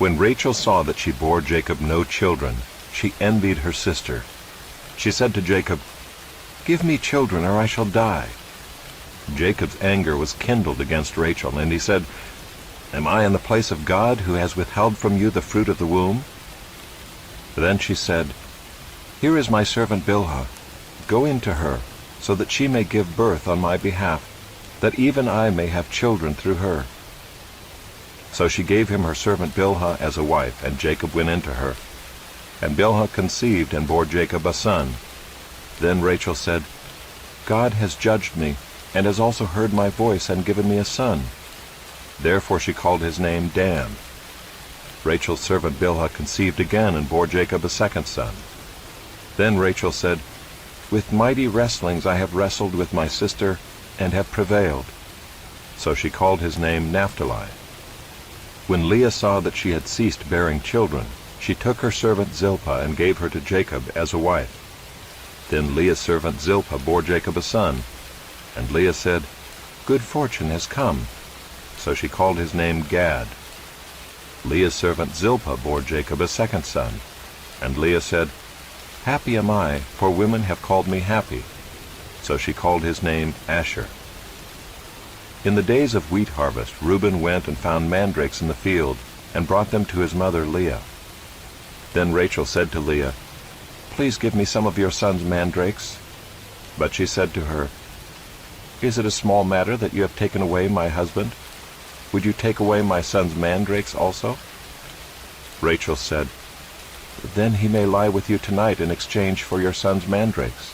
When Rachel saw that she bore Jacob no children, she envied her sister. She said to Jacob, "Give me children, or I shall die." Jacob's anger was kindled against Rachel, and he said, "Am I in the place of God, who has withheld from you the fruit of the womb?" Then she said, "Here is my servant Bilhah. Go in to her, so that she may give birth on my behalf, that even I may have children through her." So she gave him her servant Bilhah as a wife, and Jacob went in to her. And Bilhah conceived and bore Jacob a son. Then Rachel said, "God has judged me, and has also heard my voice, and given me a son." Therefore she called his name Dan. Rachel's servant Bilhah conceived again and bore Jacob a second son. Then Rachel said, "With mighty wrestlings I have wrestled with my sister, and have prevailed." So she called his name Naphtali. When Leah saw that she had ceased bearing children, she took her servant Zilpah and gave her to Jacob as a wife. Then Leah's servant Zilpah bore Jacob a son, and Leah said, "Good fortune has come." So she called his name Gad. Leah's servant Zilpah bore Jacob a second son, and Leah said, "Happy am I, for women have called me happy." So she called his name Asher. In the days of wheat harvest, Reuben went and found mandrakes in the field, and brought them to his mother Leah. Then Rachel said to Leah, "Please give me some of your son's mandrakes." But she said to her, "Is it a small matter that you have taken away my husband? Would you take away my son's mandrakes also?" Rachel said, "Then he may lie with you tonight in exchange for your son's mandrakes."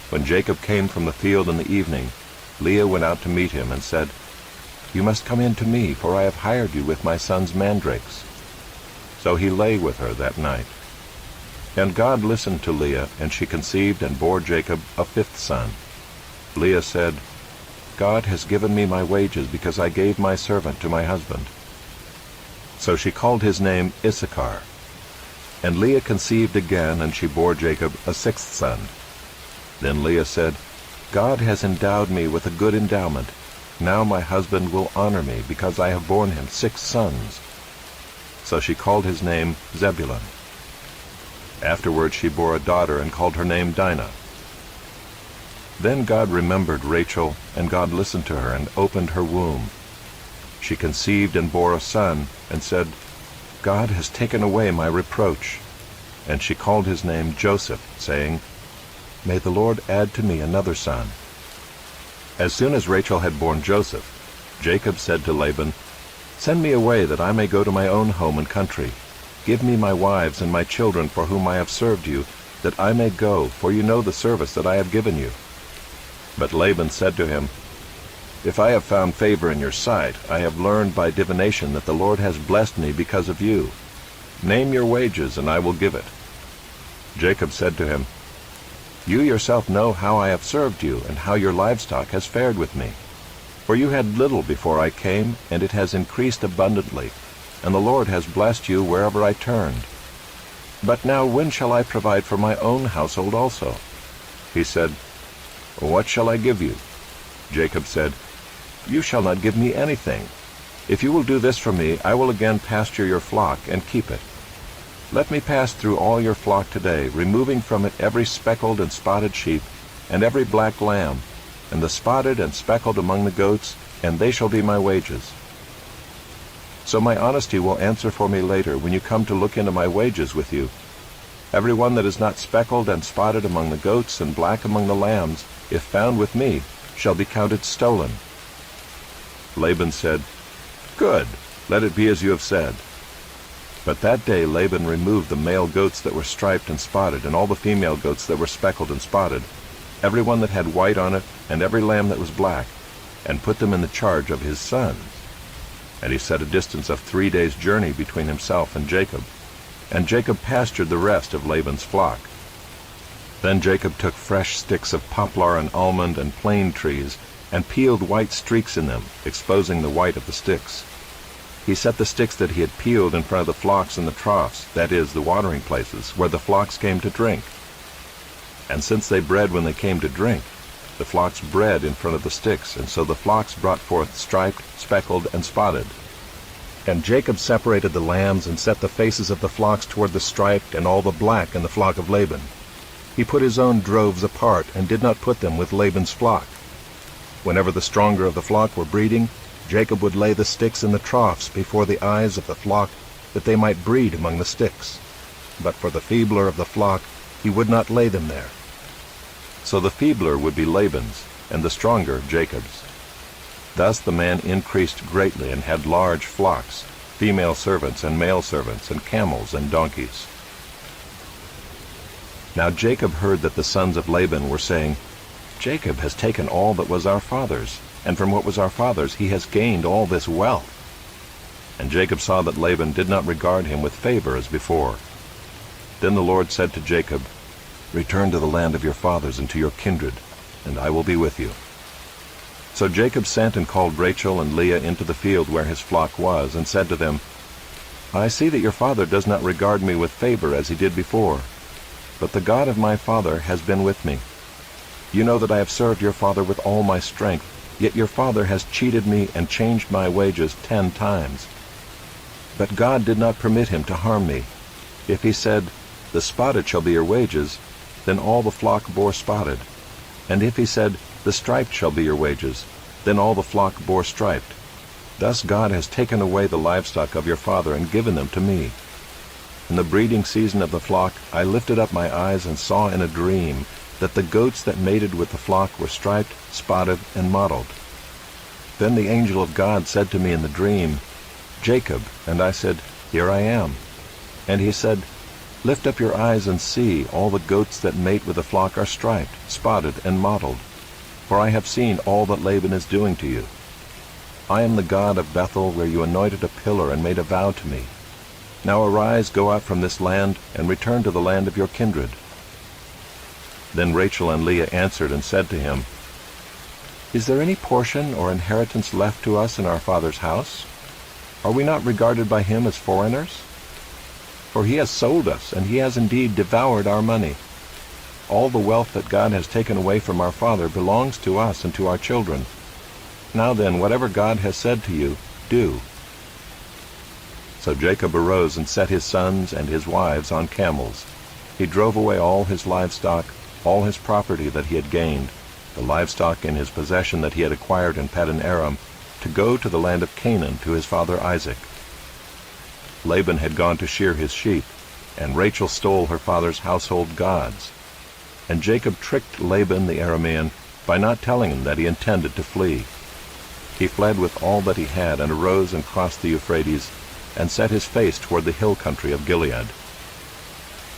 When Jacob came from the field in the evening, Leah went out to meet him and said, "You must come in to me, for I have hired you with my son's mandrakes." So he lay with her that night. And God listened to Leah, and she conceived and bore Jacob a fifth son. Leah said, "God has given me my wages, because I gave my servant to my husband." So she called his name Issachar. And Leah conceived again, and she bore Jacob a sixth son. Then Leah said, "God has endowed me with a good endowment. Now my husband will honor me, because I have borne him 6 sons." So she called his name Zebulun. Afterward she bore a daughter, and called her name Dinah. Then God remembered Rachel, and God listened to her, and opened her womb. She conceived and bore a son, and said, "God has taken away my reproach." And she called his name Joseph, saying, "May the Lord add to me another son." As soon as Rachel had borne Joseph, Jacob said to Laban, "Send me away, that I may go to my own home and country. Give me my wives and my children, for whom I have served you, that I may go, for you know the service that I have given you." But Laban said to him, "If I have found favor in your sight, I have learned by divination that the Lord has blessed me because of you. Name your wages, and I will give it." Jacob said to him, "You yourself know how I have served you, and how your livestock has fared with me. For you had little before I came, and it has increased abundantly, and the Lord has blessed you wherever I turned. But now when shall I provide for my own household also?" He said, "What shall I give you?" Jacob said, "You shall not give me anything. If you will do this for me, I will again pasture your flock and keep it. Let me pass through all your flock today, removing from it every speckled and spotted sheep, and every black lamb, and the spotted and speckled among the goats, and they shall be my wages. So my honesty will answer for me later, when you come to look into my wages with you. Every one that is not speckled and spotted among the goats, and black among the lambs, if found with me, shall be counted stolen." Laban said, "Good, let it be as you have said." But that day Laban removed the male goats that were striped and spotted, and all the female goats that were speckled and spotted, every one that had white on it, and every lamb that was black, and put them in the charge of his sons. And he set a distance of 3 days' journey between himself and Jacob pastured the rest of Laban's flock. Then Jacob took fresh sticks of poplar and almond and plane trees, and peeled white streaks in them, exposing the white of the sticks. He set the sticks that he had peeled in front of the flocks in the troughs, that is, the watering places, where the flocks came to drink. And since they bred when they came to drink, the flocks bred in front of the sticks, and so the flocks brought forth striped, speckled, and spotted. And Jacob separated the lambs and set the faces of the flocks toward the striped and all the black in the flock of Laban. He put his own droves apart and did not put them with Laban's flock. Whenever the stronger of the flock were breeding, Jacob would lay the sticks in the troughs before the eyes of the flock, that they might breed among the sticks. But for the feebler of the flock, he would not lay them there. So the feebler would be Laban's, and the stronger Jacob's. Thus the man increased greatly and had large flocks, female servants and male servants, and camels and donkeys. Now Jacob heard that the sons of Laban were saying, "Jacob has taken all that was our father's, and from what was our father's he has gained all this wealth." And Jacob saw that Laban did not regard him with favor as before. Then the Lord said to Jacob, "Return to the land of your fathers and to your kindred, and I will be with you." So Jacob sent and called Rachel and Leah into the field where his flock was, and said to them, "I see that your father does not regard me with favor as he did before, but the God of my father has been with me. You know that I have served your father with all my strength, yet your father has cheated me and changed my wages 10 times. But God did not permit him to harm me. If he said, 'The spotted shall be your wages,' then all the flock bore spotted. And if he said, 'The striped shall be your wages,' then all the flock bore striped. Thus God has taken away the livestock of your father and given them to me. In the breeding season of the flock I lifted up my eyes and saw in a dream that the goats that mated with the flock were striped, spotted, and mottled. Then the angel of God said to me in the dream, 'Jacob,' and I said, 'Here I am.' And he said, 'Lift up your eyes and see, all the goats that mate with the flock are striped, spotted, and mottled. For I have seen all that Laban is doing to you. I am the God of Bethel, where you anointed a pillar and made a vow to me. Now arise, go out from this land, and return to the land of your kindred.' Then Rachel and Leah answered and said to him, 'Is there any portion or inheritance left to us in our father's house? Are we not regarded by him as foreigners? For he has sold us, and he has indeed devoured our money. All the wealth that God has taken away from our father belongs to us and to our children. Now then, whatever God has said to you, do.' So Jacob arose and set his sons and his wives on camels. He drove away all his livestock, all his property that he had gained, the livestock in his possession that he had acquired in Paddan Aram, to go to the land of Canaan to his father Isaac. Laban had gone to shear his sheep, and Rachel stole her father's household gods. And Jacob tricked Laban the Aramean by not telling him that he intended to flee. He fled with all that he had, and arose and crossed the Euphrates, and set his face toward the hill country of Gilead.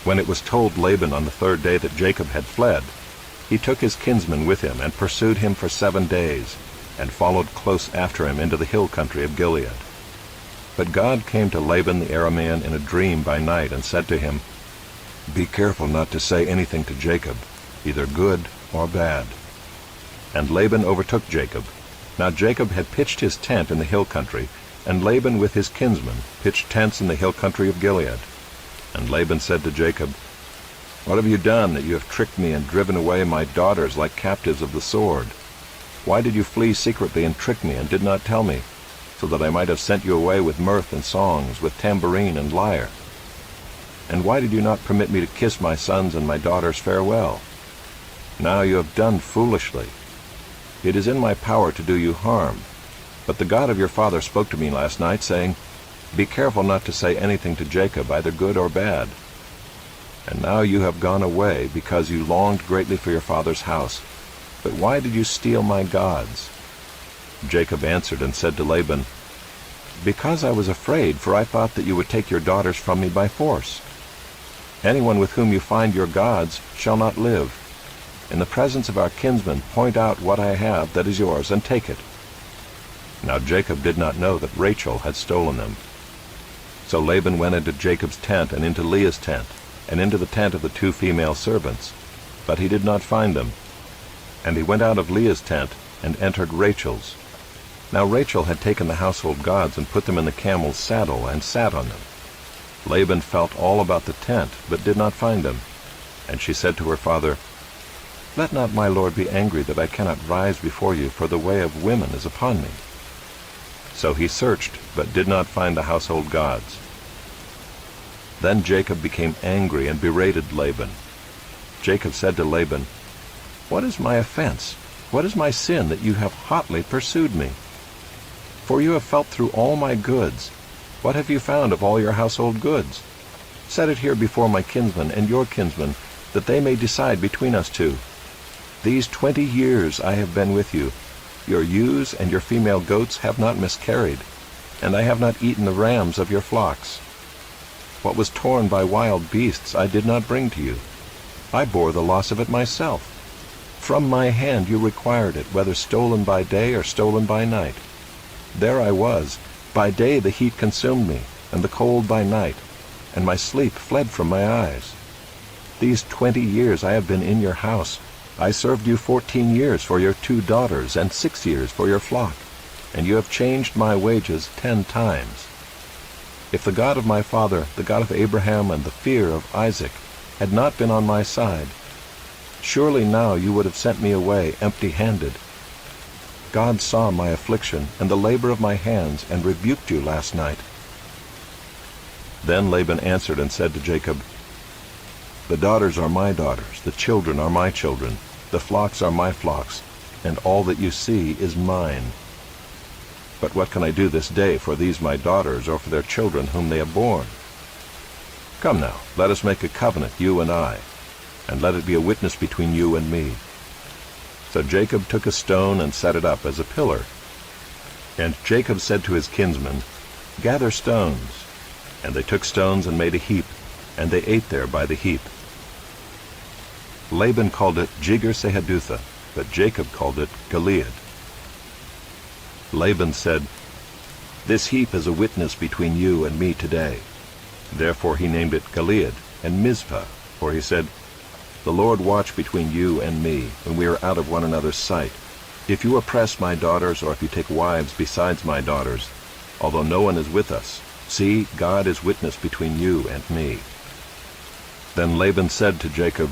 When it was told Laban on the 3rd day that Jacob had fled, he took his kinsman with him, and pursued him for 7 days, and followed close after him into the hill country of Gilead. But God came to Laban the Aramean in a dream by night, and said to him, 'Be careful not to say anything to Jacob, either good or bad.' And Laban overtook Jacob. Now Jacob had pitched his tent in the hill country, and Laban with his kinsmen pitched tents in the hill country of Gilead. And Laban said to Jacob, 'What have you done, that you have tricked me and driven away my daughters like captives of the sword? Why did you flee secretly and trick me, and did not tell me, so that I might have sent you away with mirth and songs, with tambourine and lyre? And why did you not permit me to kiss my sons and my daughters farewell? Now you have done foolishly. It is in my power to do you harm. But the God of your father spoke to me last night, saying, Be careful not to say anything to Jacob, either good or bad. And now you have gone away, because you longed greatly for your father's house. But why did you steal my gods?' Jacob answered and said to Laban, 'Because I was afraid, for I thought that you would take your daughters from me by force. Anyone with whom you find your gods shall not live. In the presence of our kinsmen point out what I have that is yours, and take it.' Now Jacob did not know that Rachel had stolen them. So Laban went into Jacob's tent, and into Leah's tent, and into the tent of the 2 female servants, but he did not find them. And he went out of Leah's tent, and entered Rachel's. Now Rachel had taken the household gods, and put them in the camel's saddle, and sat on them. Laban felt all about the tent, but did not find them. And she said to her father, 'Let not my lord be angry that I cannot rise before you, for the way of women is upon me.' So he searched, but did not find the household gods. Then Jacob became angry and berated Laban. Jacob said to Laban, "What is my offense? What is my sin that you have hotly pursued me? For you have felt through all my goods. What have you found of all your household goods? Set it here before my kinsmen and your kinsmen, that they may decide between us two. These 20 years I have been with you. Your ewes and your female goats have not miscarried, and I have not eaten the rams of your flocks. What was torn by wild beasts I did not bring to you. I bore the loss of it myself. From my hand you required it, whether stolen by day or stolen by night. There I was. By day the heat consumed me, and the cold by night, and my sleep fled from my eyes. These 20 years I have been in your house. I served you 14 years for your 2 daughters, and 6 years for your flock, and you have changed my wages 10 times. If the God of my father, the God of Abraham, and the fear of Isaac, had not been on my side, surely now you would have sent me away empty-handed. God saw my affliction and the labor of my hands, and rebuked you last night." Then Laban answered and said to Jacob, "The daughters are my daughters, the children are my children, the flocks are my flocks, and all that you see is mine. But what can I do this day for these my daughters, or for their children whom they have borne? Come now, let us make a covenant, you and I, and let it be a witness between you and me." So Jacob took a stone and set it up as a pillar. And Jacob said to his kinsmen, "Gather stones." And they took stones and made a heap, and they ate there by the heap. Laban called it Jegar-sahadutha, but Jacob called it Gilead. Laban said, "This heap is a witness between you and me today." Therefore he named it Gilead and Mizpah, for he said, "The Lord watch between you and me, when we are out of one another's sight. If you oppress my daughters, or if you take wives besides my daughters, although no one is with us, see, God is witness between you and me." Then Laban said to Jacob,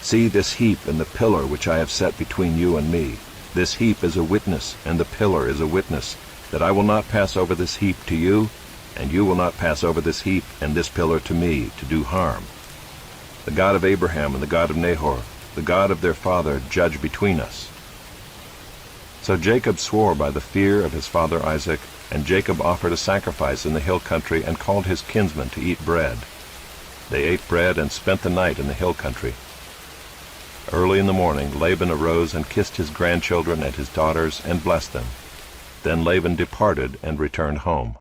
"See this heap and the pillar which I have set between you and me. This heap is a witness, and the pillar is a witness, that I will not pass over this heap to you, and you will not pass over this heap and this pillar to me, to do harm. The God of Abraham and the God of Nahor, the God of their father, judge between us." So Jacob swore by the fear of his father Isaac, and Jacob offered a sacrifice in the hill country, and called his kinsmen to eat bread. They ate bread and spent the night in the hill country. Early in the morning Laban arose and kissed his grandchildren and his daughters, and blessed them. Then Laban departed and returned home.